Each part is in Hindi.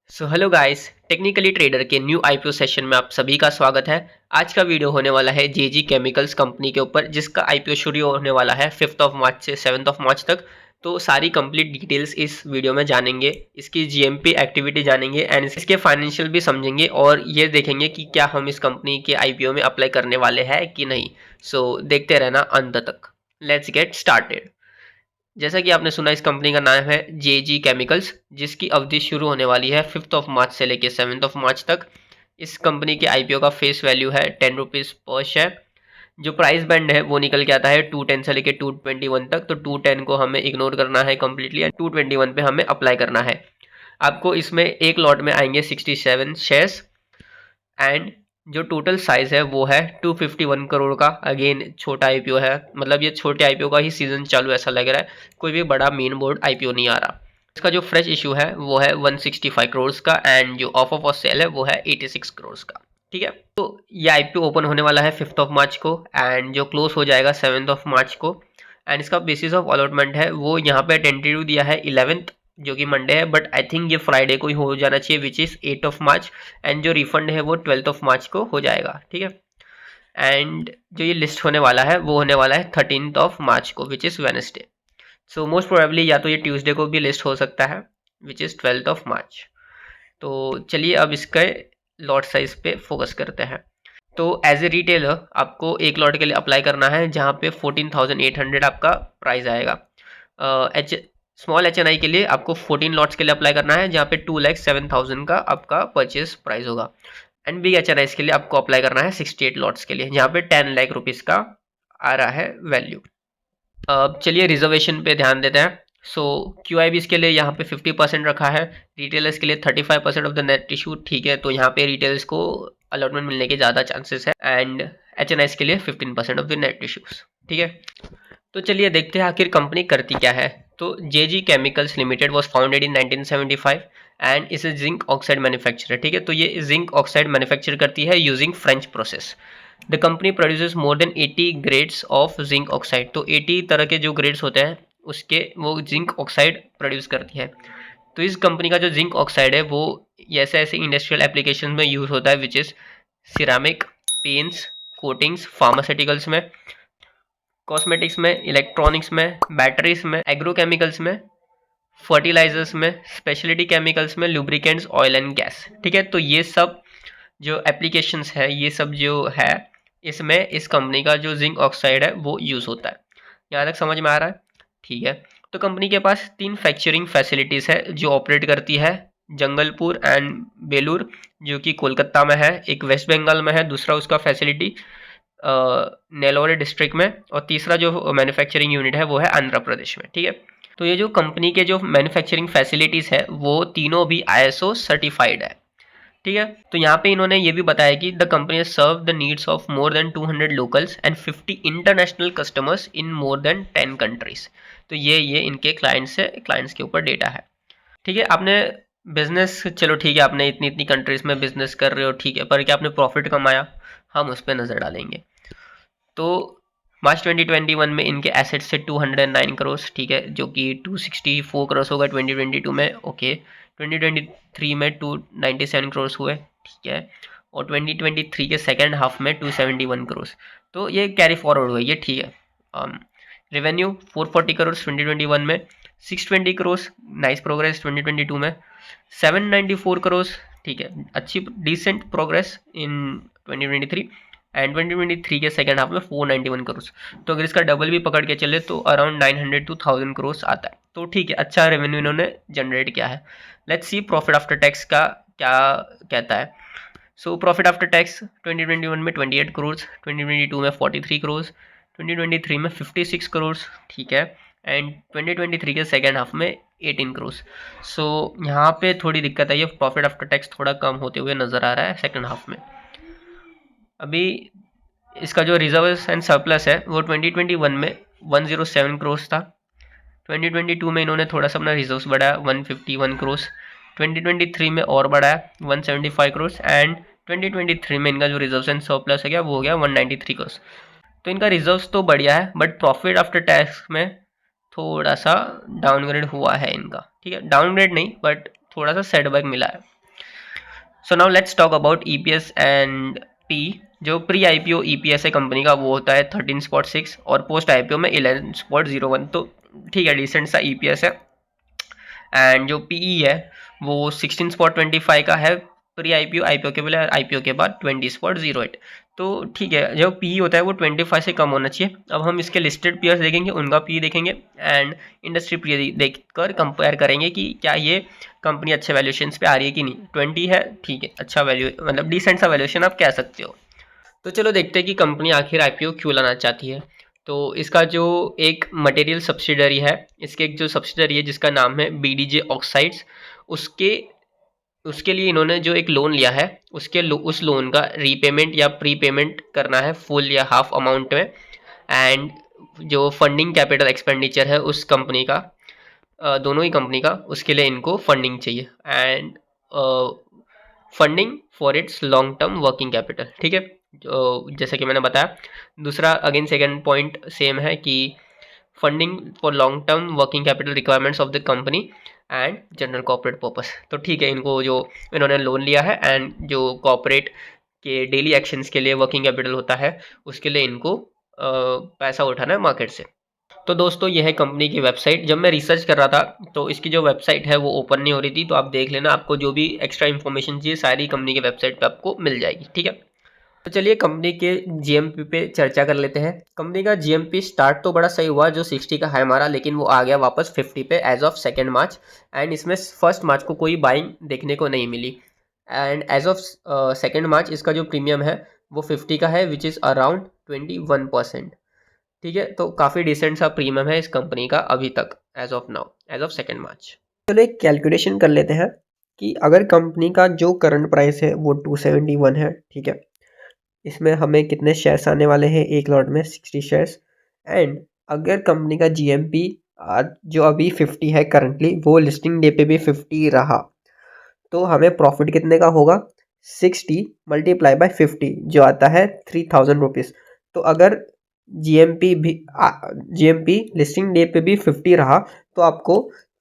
So hello guys, technically trader के न्यू आईपीओ सेशन में आप सभी का स्वागत है। आज का वीडियो होने वाला है जेजी केमिकल्स कंपनी के ऊपर, जिसका आईपीओ शुरू होने वाला है 5th ऑफ मार्च से 7th ऑफ मार्च तक। तो सारी कंप्लीट डिटेल्स इस वीडियो में जानेंगे, इसकी जीएमपी एक्टिविटी जानेंगे एंड इसके फाइनेंशियल भी समझेंगे और ये देखेंगे कि क्या हम इस कंपनी के आईपीओ में अप्लाई करने वाले हैं कि नहीं। सो देखते रहना अंत तक। Let's get started. जैसा कि आपने सुना, इस कंपनी का नाम है जेजी केमिकल्स, जिसकी अवधि शुरू होने वाली है 5th ऑफ मार्च से लेकर 7th ऑफ मार्च तक। इस कंपनी के आईपीओ का फेस वैल्यू है 10 रुपीज़ पर शेयर। जो प्राइस बैंड है वो निकल के आता है 210 से लेकर 221 तक। तो 210 को हमें इग्नोर करना है कम्प्लीटली एंड 221 पे हमें अप्लाई करना है। आपको इसमें एक लॉट में आएंगे 67 शेयर्स एंड जो टोटल साइज है वो है 251 करोड़ का। अगेन छोटा आईपीओ है, मतलब ये छोटे आईपीओ का ही सीजन चालू ऐसा लग रहा है, कोई भी बड़ा मेन बोर्ड आईपीओ नहीं आ रहा। इसका जो फ्रेश इशू है वो है 165 करोड़ का एंड जो ऑफर फॉर सेल है वो है 86 करोड़ का। ठीक है, तो ये आईपीओ ओपन होने वाला है 5th ऑफ मार्च को एंड जो क्लोज हो जाएगा 7th ऑफ मार्च को। एंड इसका बेसिस ऑफ अलॉटमेंट है वो यहाँ पे टेंटेटिव दिया है 11th, जो कि मंडे है, बट आई थिंक ये फ्राइडे को ही हो जाना चाहिए, which is 8th of March. And जो रिफंड है वो 12th ऑफ मार्च को हो जाएगा। ठीक है, एंड जो ये लिस्ट होने वाला है वो होने वाला है 13th ऑफ मार्च को, which is Wednesday. So most probably या तो ये ट्यूसडे को भी लिस्ट हो सकता है, which is 12th of March. तो चलिए अब इसके लॉट साइज पे फोकस करते हैं। तो एज ए रिटेलर आपको एक लॉट के लिए अप्लाई करना है, जहाँ पे 14,800 आपका प्राइस आएगा। स्मॉल एच एन आई के लिए आपको 14 लॉट्स के लिए अप्लाई करना है, जहाँ पे 2,07,000 का आपका परचेज प्राइस होगा। एंड बिग एच एन आई के लिए आपको अप्लाई करना है 68 लॉट्स के लिए, जहाँ पे 10 लाख रुपीज़ का आ रहा है वैल्यू। अब चलिए रिजर्वेशन पे ध्यान देते हैं। सो क्यू आई बीस के लिए यहाँ पे 50% रखा है, रिटेलर्स के लिए 35% ऑफ द नेट इशू। ठीक है, तो यहाँ पे रिटेलर्स को अलॉटमेंट मिलने के ज़्यादा चांसेस है एंड एच एन आईज के लिए 15% ऑफ द नेट इशूज। ठीक है, तो चलिए देखते हैं आखिर कंपनी करती क्या है। तो JG chemicals limited was founded in 1975 and is zinc oxide manufacturer. ठीक है, तो ये जिंक ऑक्साइड मैन्युफैक्चर करती है using French process. The company produces more than 80 grades of zinc oxide. तो 80 तरह के जो ग्रेड्स होते हैं उसके वो जिंक ऑक्साइड प्रोड्यूस करती है। तो इस कंपनी का जो जिंक ऑक्साइड है वो ऐसे ऐसे इंडस्ट्रियल एप्लीकेशन में यूज़ होता है, which is ceramic, paints, coatings, pharmaceuticals में, कॉस्मेटिक्स में, इलेक्ट्रॉनिक्स में, बैटरीज में, एग्रोकेमिकल्स में, फर्टिलाइजर्स में, स्पेशलिटी केमिकल्स में, लुब्रिकेंट्स, ऑयल एंड गैस। ठीक है, तो ये सब जो एप्लीकेशंस है, ये सब जो है, इसमें इस कंपनी का जो जिंक ऑक्साइड है वो यूज़ होता है। यहाँ तक समझ में आ रहा है? ठीक है, तो कंपनी के पास 3 फैक्चरिंग फैसिलिटीज़ है जो ऑपरेट करती है, जंगलपुर एंड बेलूर, जो कि कोलकाता में है, एक वेस्ट बंगाल में है, दूसरा उसका फैसिलिटी नेलोरे डिस्ट्रिक्ट में, और तीसरा जो मैन्युफैक्चरिंग यूनिट है वो है आंध्र प्रदेश में। ठीक है, तो ये जो कंपनी के जो मैन्युफैक्चरिंग फैसिलिटीज़ है वो तीनों भी आईएसओ सर्टिफाइड है। ठीक है, तो यहाँ पे इन्होंने ये भी बताया कि the company serve the needs of more than 200 locals and 50 international customers in more than 10 countries. तो ये इनके क्लाइंट्स के ऊपर डेटा है। ठीक है, आपने बिजनेस, चलो ठीक है, आपने इतनी इतनी कंट्रीज में बिजनेस कर रहे हो, ठीक है, पर क्या आपने प्रॉफिट कमाया? हम उस पर नज़र डालेंगे। तो मार्च 2021 में इनके एसेट्स से 209 करोड़, ठीक है, जो कि 264 करोड़ होगा 2022 में। ओके, 2023 में 297 करोड़ हुए। ठीक है, और 2023 के सेकेंड हाफ में 271 करोड़। तो ये कैरी फॉरवर्ड हुआ, ये ठीक है। रेवेन्यू 440 करोड़ 2021 में, 620 करोड़, नाइस प्रोग्रेस 2022 में, 794 करोड़, ठीक है, अच्छी डिसेंट प्रोग्रेस इन 2023 एंड 2023 के सेकेंड हाफ में 491 करोड़। तो अगर इसका डबल भी पकड़ के चले तो अराउंड 900 to 1000 करोड़ आता है। तो ठीक है, अच्छा रेवेन्यू इन्होंने जनरेट किया है। Let's see profit after tax का क्या कहता है। सो प्रॉफिट आफ्टर टैक्स 2021 में 28 करोड़, 2022 में 43 करोड़, 2023 में 56 करोड़, ठीक है, एंड 2023 के सेकेंड हाफ में 18 करोड़। सो यहाँ पे थोड़ी दिक्कत आई है, प्रॉफिट आफ्टर टैक्स थोड़ा कम होते हुए नज़र आ रहा है सेकेंड हाफ में। अभी इसका जो रिजर्व्स एंड सरप्लस है वो 2021 में 107 करोड़ था। 2022 में इन्होंने थोड़ा सा अपना रिजर्व्स बढ़ाया 151 करोड़, 2023 में और बढ़ाया 175 करोड़ एंड 2023 में इनका जो रिजर्व्स एंड सरप्लस है क्या वो हो गया 193 करोड़। तो इनका रिजर्व्स तो बढ़िया है, बट प्रॉफिट आफ्टर टैक्स में थोड़ा सा डाउनग्रेड हुआ है इनका। ठीक है, डाउनग्रेड नहीं बट थोड़ा सा सेटबैक मिला है। So now let's talk about EPS and P. जो प्री आईपीओ ईपीएस है कंपनी का वो होता है 13.6 और पोस्ट आईपीओ में 11.01। तो ठीक है, डिसेंट सा ईपीएस है। एंड जो पीई है वो 16.25 का है प्री आईपीओ, आईपीओ के पहले, आईपीओ के बाद 20.08। तो ठीक है, जो पीई होता है वो 25 से कम होना चाहिए। अब हम इसके लिस्टेड पीयर्स देखेंगे, उनका पीई देखेंगे एंड इंडस्ट्री पीई देखकर कंपेयर करेंगे कि क्या ये कंपनी अच्छे वैल्यूएशन पे आ रही है कि नहीं। 20 है, ठीक है, अच्छा वैल्यू, मतलब डिसेंट सा वैल्यूएशन आप कह सकते हो। तो चलो देखते हैं कि कंपनी आखिर आईपीओ क्यों लाना चाहती है। तो इसका जो एक मटेरियल सब्सिडरी है, इसके एक जो सब्सिडरी है जिसका नाम है बीडीजे ऑक्साइड्स, उसके उसके लिए इन्होंने जो एक लोन लिया है उस लोन का रीपेमेंट या प्रीपेमेंट करना है फुल या हाफ अमाउंट में। एंड जो फंडिंग कैपिटल एक्सपेंडिचर है उस कंपनी का, दोनों ही कंपनी का, उसके लिए इनको फंडिंग चाहिए and funding for its long term working capital. ठीक है, जैसे कि मैंने बताया। दूसरा अगेन सेकेंड पॉइंट सेम है कि funding for long term working capital requirements of the company and general corporate purpose. तो ठीक है, इनको जो इन्होंने लोन लिया है एंड जो कॉर्पोरेट के डेली एक्शंस के लिए वर्किंग कैपिटल होता है उसके लिए इनको पैसा उठाना है मार्केट से। तो दोस्तों ये है कंपनी की वेबसाइट। जब मैं रिसर्च कर रहा था तो इसकी जो वेबसाइट है वो ओपन नहीं हो रही थी, तो आप देख लेना, आपको जो भी एक्स्ट्रा इन्फॉर्मेशन चाहिए सारी कंपनी के वेबसाइट पे आपको मिल जाएगी। ठीक है, तो चलिए कंपनी के जीएमपी पे चर्चा कर लेते हैं। कंपनी का जीएमपी स्टार्ट तो बड़ा सही हुआ, जो 60 का हाई मारा, लेकिन वो आ गया वापस 50 पे एज ऑफ 2 मार्च। एंड इसमें 1 मार्च को कोई बाइंग देखने को नहीं मिली। एंड एज ऑफ 2 मार्च इसका जो प्रीमियम है वो 50 का है, विच इज़ अराउंड 21%। ठीक है, तो काफ़ी डिसेंट सा प्रीमियम है इस कंपनी का अभी तक, as of now, as of 2 March. चलो एक कैलकुलेशन कर लेते हैं कि अगर कंपनी का जो करंट प्राइस है वो 271 है, ठीक है, इसमें हमें कितने शेयर्स आने वाले हैं, एक लॉट में 60 शेयर्स। एंड अगर कंपनी का जीएमपी जो अभी 50 है करंटली, वो लिस्टिंग डे पे भी 50 रहा, तो हमें प्रॉफिट कितने का होगा, 60 मल्टीप्लाई बाय 50 जो आता है 3000 रुपीज़। तो अगर जीएमपी लिस्टिंग डे पे भी 50 रहा तो आपको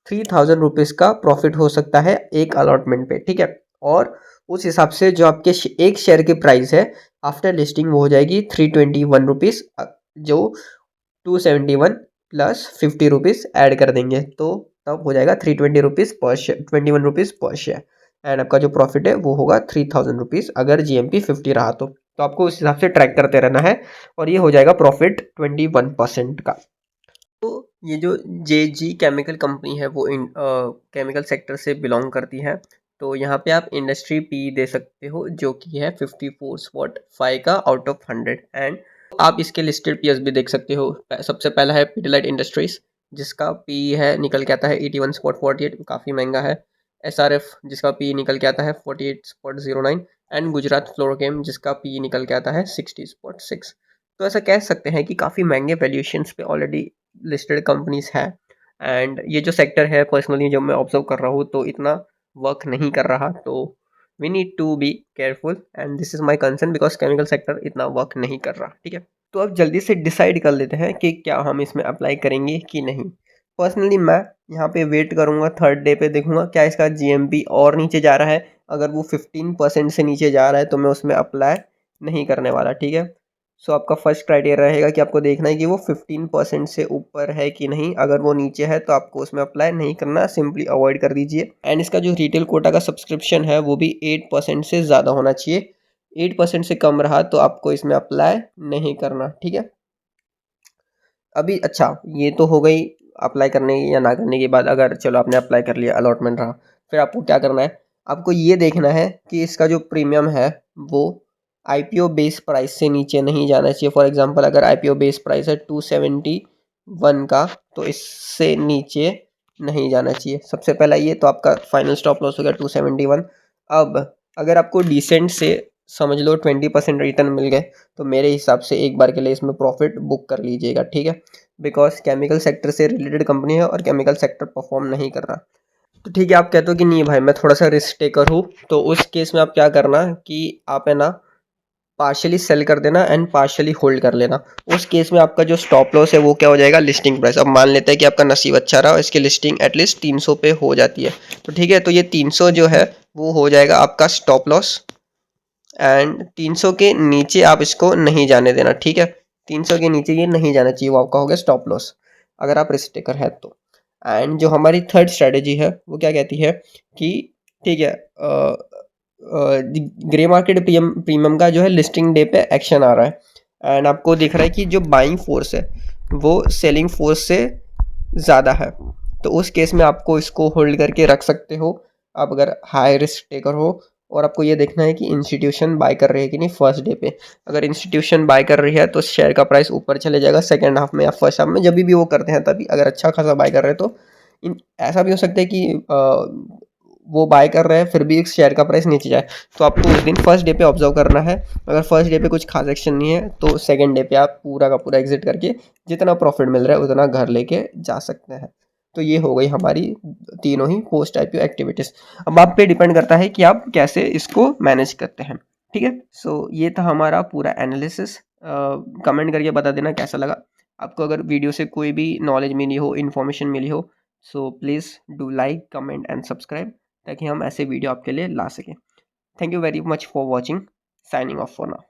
3000 रुपीज़ का प्रॉफिट हो सकता है एक अलॉटमेंट पे। ठीक है, और उस हिसाब से जो आपके एक शेयर की प्राइस है आफ्टर लिस्टिंग वो हो जाएगी 321 रुपीज़, जो 271 प्लस 50 रुपीज़ ऐड कर देंगे तो तब हो जाएगा 320 रुपीज़ पर शेयर, 21 रुपीज़ पर शेयर। एंड आपका जो प्रॉफिट है वो होगा 3000 रुपीज़ अगर जीएमपी 50 रहा तो आपको उस हिसाब से ट्रैक करते रहना है और ये हो जाएगा प्रॉफिट 21% का। तो ये जो जेजी केमिकल कंपनी है वो केमिकल सेक्टर से बिलोंग करती है। तो यहाँ पे आप इंडस्ट्री पी दे सकते हो जो कि है 54.5 का आउट ऑफ 100। एंड आप इसके लिस्टेड पीएस भी देख सकते हो। सबसे पहला है पिडिलाइट इंडस्ट्रीज जिसका पी है निकल के आता है 81.48, काफ़ी महंगा है। एसआरएफ जिसका पी निकल के आता है 48.09 एंड गुजरात फ्लोरोकेम जिसका पी निकल के आता है 60.6। तो ऐसा कह सकते हैं कि काफ़ी महंगे वैल्यूएशंस पे ऑलरेडी लिस्टेड कंपनीज है। एंड ये जो सेक्टर है पर्सनली जब मैं ऑब्जर्व कर रहा हूँ तो इतना वर्क नहीं कर रहा, तो we need to be careful and this is my concern because chemical sector इतना वर्क नहीं कर रहा। ठीक है, तो अब जल्दी से डिसाइड कर लेते हैं कि क्या हम इसमें अप्लाई करेंगे कि नहीं। पर्सनली मैं यहाँ पे वेट करूँगा, थर्ड डे पे देखूँगा क्या इसका जीएमपी और नीचे जा रहा है। अगर वो 15% से नीचे जा रहा है तो मैं उसमें अप्लाई नहीं करने वाला। ठीक है, सो आपका फर्स्ट क्राइटेरिया रहेगा कि आपको देखना है कि वो 15% से ऊपर है कि नहीं। अगर वो नीचे है तो आपको उसमें अप्लाई नहीं करना, सिंपली अवॉइड कर दीजिए। एंड इसका जो रिटेल कोटा का सब्सक्रिप्शन है वो भी 8% से ज़्यादा होना चाहिए। 8% से कम रहा तो आपको इसमें अप्लाई नहीं करना। ठीक है, अभी अच्छा ये तो हो गई अप्लाई करने या ना करने के बाद। अगर चलो आपने अप्लाई कर लिया, अलॉटमेंट रहा, फिर आपको क्या करना है, आपको ये देखना है कि इसका जो प्रीमियम है वो आईपीओ बेस प्राइस से नीचे नहीं जाना चाहिए। फॉर एग्जांपल अगर आईपीओ बेस प्राइस है 271 का तो इससे नीचे नहीं जाना चाहिए। सबसे पहला ये तो आपका फाइनल स्टॉप लॉस हो गया 271। अब अगर आपको डिसेंट से समझ लो 20% रिटर्न मिल गए तो मेरे हिसाब से एक बार के लिए इसमें प्रॉफिट बुक कर लीजिएगा। ठीक है, बिकॉज केमिकल सेक्टर से रिलेटेड कंपनी है और केमिकल सेक्टर परफॉर्म नहीं कर रहा। तो ठीक है, आप कहते हो कि नहीं भाई मैं थोड़ा सा रिस्क टेकर हूँ, तो उस केस में आप क्या करना कि आप है ना पार्शियली सेल कर देना एंड पार्शियली होल्ड कर लेना। उस केस में आपका जो स्टॉप लॉस है वो क्या हो जाएगा, लिस्टिंग प्राइस। अब मान लेते हैं कि आपका नसीब अच्छा रहा और इसकी लिस्टिंग एटलीस्ट 300 पे हो जाती है, तो ठीक है, तो ये 300 जो है वो हो जाएगा आपका स्टॉप लॉस, एंड 300 के नीचे आप इसको नहीं जाने देना, ठीक है। 300 के नीचे ये नहीं जाना चाहिए, वो आपका हो गया स्टॉप लॉस, अगर आप रिस्क टेकर है तो। एंड जो हमारी थर्ड स्ट्रेटेजी है वो क्या कहती है कि ठीक है, ग्रे मार्केट प्रीमियम का जो है लिस्टिंग डे पे एक्शन आ रहा है एंड आपको दिख रहा है कि जो बाइंग फोर्स है वो सेलिंग फोर्स से ज़्यादा है, तो उस केस में आपको इसको होल्ड करके रख सकते हो आप, अगर हाई रिस्क टेकर हो। और आपको ये देखना है कि इंस्टीट्यूशन बाय कर रही है कि नहीं फर्स्ट डे पे। अगर इंस्टीट्यूशन बाय कर रही है तो शेयर का प्राइस ऊपर चले जाएगा सेकंड हाफ में या फर्स्ट हाफ में, जब भी वो करते हैं तभी। अगर अच्छा खासा बाय कर रहे हैं तो ऐसा भी हो सकता है कि वो बाय कर रहे हैं फिर भी शेयर का प्राइस नीचे जाए, तो आपको उस दिन फर्स्ट डे पे ऑब्जर्व करना है। अगर फर्स्ट डे पे कुछ खास एक्शन नहीं है तो सेकंड डे पे आप पूरा का पूरा एग्जिट करके जितना प्रॉफिट मिल रहा है उतना घर लेके जा सकते हैं। तो ये हो गई हमारी तीनों ही पोस्ट आईपीओ एक्टिविटीज़। अब आप पे डिपेंड करता है कि आप कैसे इसको मैनेज करते हैं, ठीक है। सो ये था हमारा पूरा एनालिसिस। कमेंट करके बता देना कैसा लगा आपको। अगर वीडियो से कोई भी नॉलेज मिली हो, इन्फॉर्मेशन मिली हो, so please do like, comment and subscribe, ताकि हम ऐसे वीडियो आपके लिए ला सकें। Thank you very much for watching. Signing off for now.